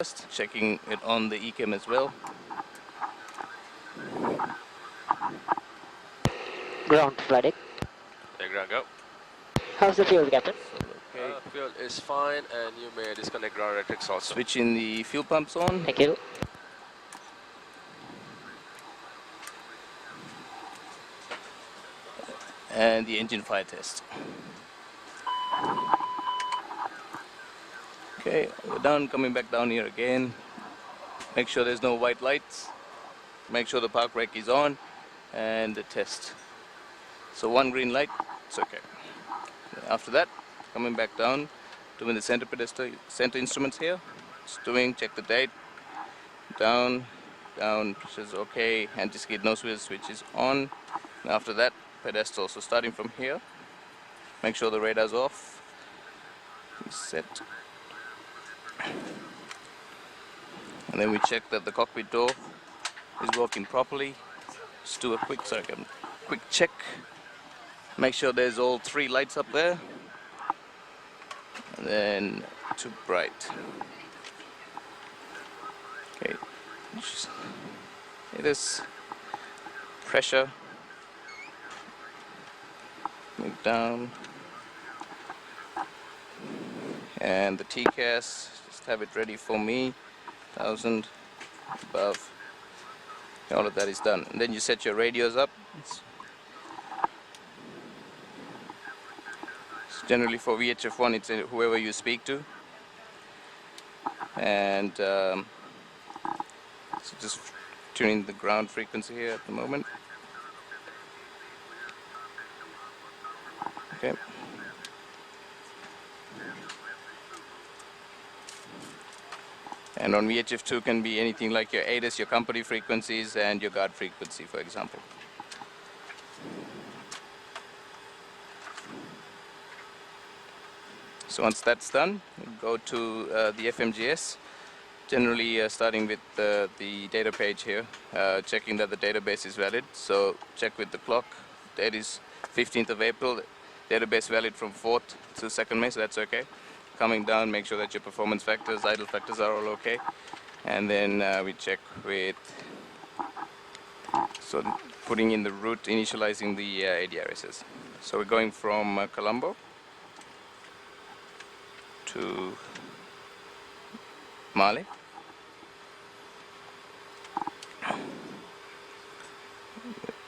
Just checking it on the ECAM as well. Ground flooding. Take ground, go. How's the fuel, Captain? Okay. Fuel is fine, and you may disconnect ground electrics also. Switching the fuel pumps on. Thank you. And the engine fire test. Okay, we're done. Coming back down here again. Make sure there's no white lights. Make sure the park brake is on. And the test. So one green light, it's okay. After that, coming back down, doing the center instruments here. Check the date. Down, pressure's okay. Anti-skid nose wheel switch is on. And after that, pedestal. So starting from here, make sure the radar's off. Set. And then we check that the cockpit door is working properly. Just do a quick check. Make sure there's all 3 lights up there. And then to bright. Okay. It is pressure. Move down. And the TCAS, just have it ready for me. 1000 above. All of that is done. And then you set your radios up. Generally for VHF1, it's whoever you speak to. And so just tuning the ground frequency here at the moment. Okay. And on VHF2 can be anything like your ADAS, your company frequencies, and your guard frequency, for example. So once that's done, we'll go to the FMGS. Generally starting with the data page here, checking that the database is valid. So check with the clock. Date is 15th of April. Database valid from 4th to 2nd May, so that's okay. Coming down, make sure that your performance factors, idle factors are all okay. And then we check with, so putting in the route, initializing the ADRSs. So we're going from Colombo to Mali.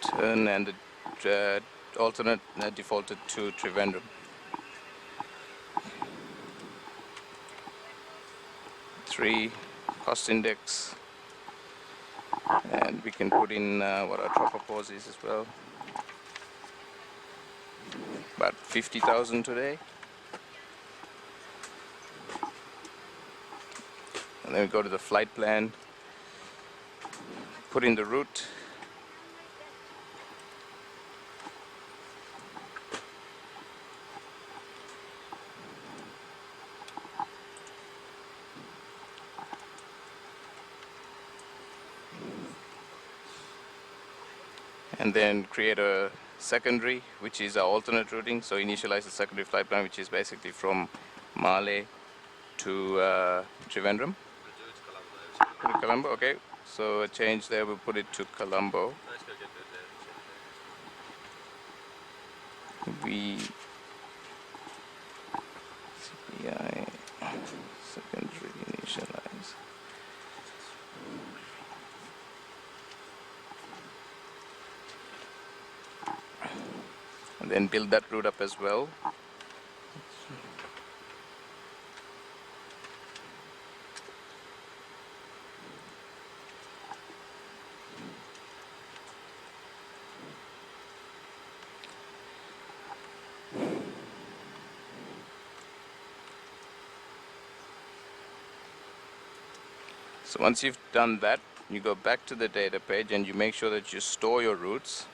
Turn, and the alternate defaulted to Trivandrum. 3 cost index, and we can put in what our tropopause is as well. About 50,000 today. And then we go to the flight plan, put in the route. And then create a secondary, which is our alternate routing. So initialize the secondary flight plan, which is basically from Male to Trivandrum. Put it Colombo, okay. So a change there, we'll put it to Colombo. We CPI secondary initialize. And then build that route up as well. So once you've done that, you go back to the data page and you make sure that you store your routes.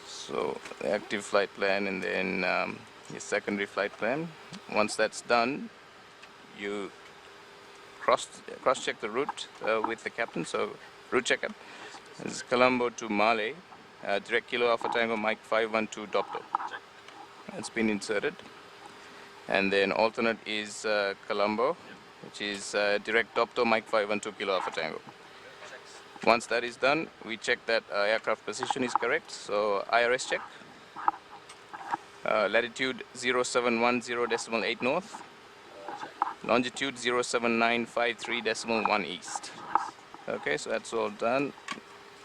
So the active flight plan and then your secondary flight plan. Once that's done, you cross-check the route with the captain. So route checkup. This is Colombo to Male, direct Kilo Alpha Tango Mike 512 Doppler. It's been inserted. And then alternate is Colombo which is direct top to Mike 512 Kilo Alpha Tango. Once that is done, we check that aircraft position is correct. So IRS check. Latitude 0710.8 north. Longitude 07953.1 east. Okay, so that's all done.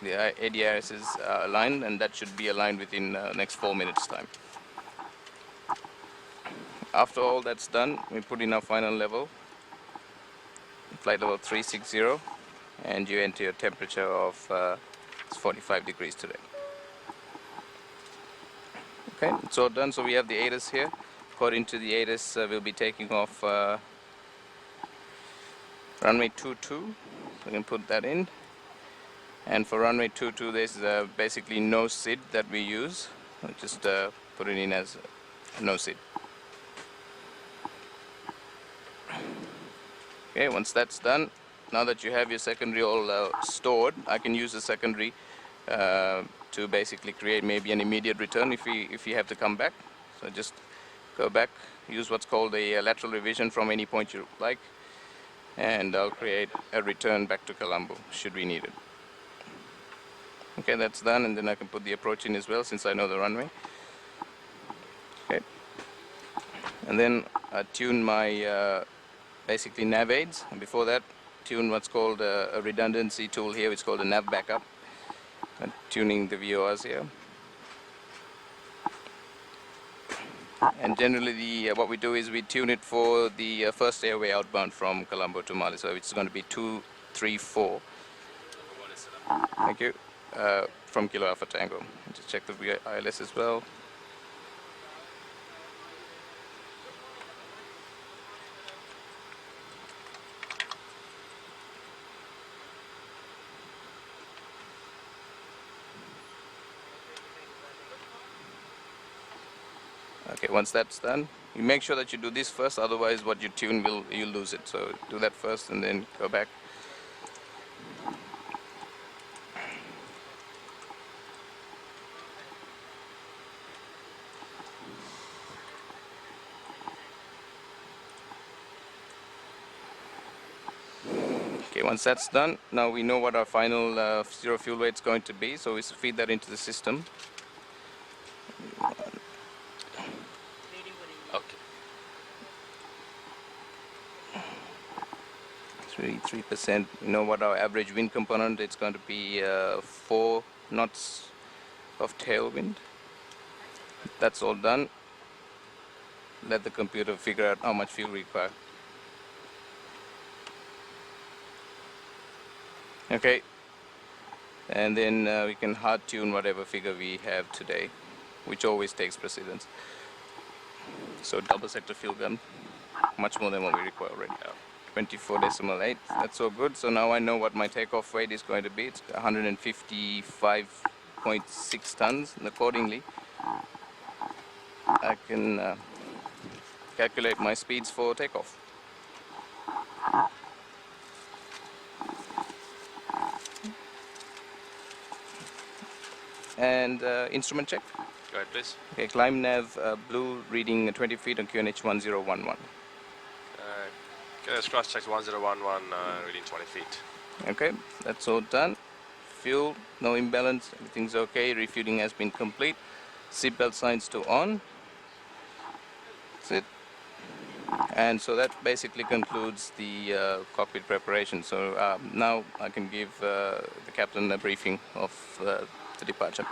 The ADRS is aligned, and that should be aligned within next 4 minutes time. After all that's done, we put in our final level, flight level 360, and you enter your temperature of it's 45 degrees today. Okay, it's all done. So we have the ATIS here. According to the ATIS, we'll be taking off runway 22. So we can put that in. And for runway 22, there's basically no SID that we use. We'll just put it in as no SID. Okay, once that's done, now that you have your secondary all stored, I can use the secondary to basically create maybe an immediate return if you have to come back. So just go back, use what's called a lateral revision from any point you like, and I'll create a return back to Colombo should we need it. Okay, that's done, and then I can put the approach in as well since I know the runway. Okay, and then I tune my basically nav aids, and before that tune what's called a redundancy tool here, which is called a nav backup, and tuning the VORs here. And generally what we do is we tune it for the first airway outbound from Colombo to Mali, so it's going to be 234. Thank you. From Kilo Alpha Tango. Just check the ILS as well. Okay, once that's done, you make sure that you do this first, otherwise what you tune you'll lose it. So do that first and then go back. Okay, once that's done, now we know what our final zero fuel weight is going to be, so we feed that into the system. Okay. 3%. You know what our average wind component, it's going to be 4 knots of tailwind. That's all done. Let the computer figure out how much fuel we require. Okay, and then we can hard tune whatever figure we have today, which always takes precedence. So double sector fuel gun, much more than what we require already. 24.8, that's so good. So now I know what my takeoff weight is going to be. It's 155.6 tons, and accordingly I can calculate my speeds for takeoff. And instrument check. Go ahead, please. Okay, climb nav blue reading 20 feet on QNH 1011. Let's cross check 1011, reading 20 feet. Okay, that's all done. Fuel, no imbalance, everything's okay. Refueling has been complete. Seatbelt signs still on. That's it. And so that basically concludes the cockpit preparation. So now I can give the captain a briefing of the departure.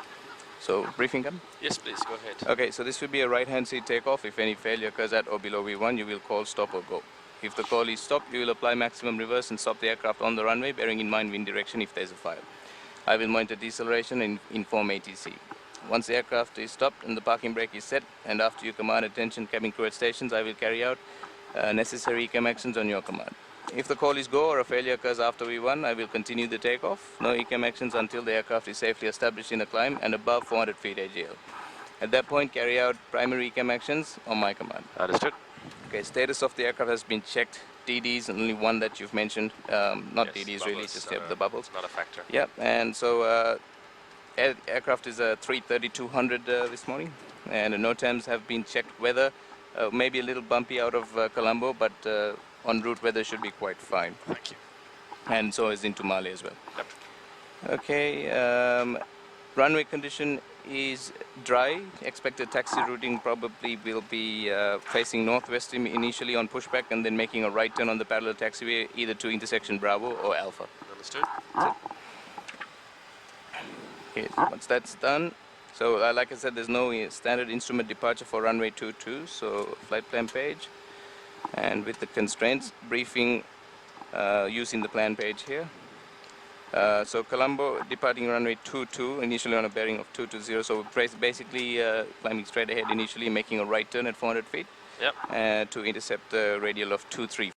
So briefing captain? Yes, please, go ahead. Okay, so this will be a right-hand seat takeoff. If any failure occurs at or below V1, you will call stop or go. If the call is stop, you will apply maximum reverse and stop the aircraft on the runway, bearing in mind wind direction if there is a fire. I will monitor deceleration and inform ATC. Once the aircraft is stopped and the parking brake is set, and after you command attention cabin crew at stations, I will carry out necessary ECAM actions on your command. If the call is go or a failure occurs after V1, I will continue the takeoff. No ECAM actions until the aircraft is safely established in the climb and above 400 feet AGL. At that point, carry out primary ECAM actions on my command. Understood. Okay, status of the aircraft has been checked. DDs, only one that you've mentioned. Not Yes, DDs bubbles, really, just the bubbles. Not a factor. Yeah, and so aircraft is a 330-200 this morning, and the NOTAMs have been checked. Weather maybe a little bumpy out of Colombo, but en route weather should be quite fine. Thank you. And so is into Mali as well. Yep. Okay, runway condition is dry. Expected taxi routing probably will be facing northwest initially on pushback and then making a right turn on the parallel taxiway either to intersection Bravo or Alpha. Understood. Okay, once that's done, so like I said, there's no standard instrument departure for runway 22, so flight plan page. And with the constraints, briefing using the plan page here. So Colombo departing runway 22, initially on a bearing of 220, so basically climbing straight ahead initially, making a right turn at 400 feet Yep. to intercept the radial of 235.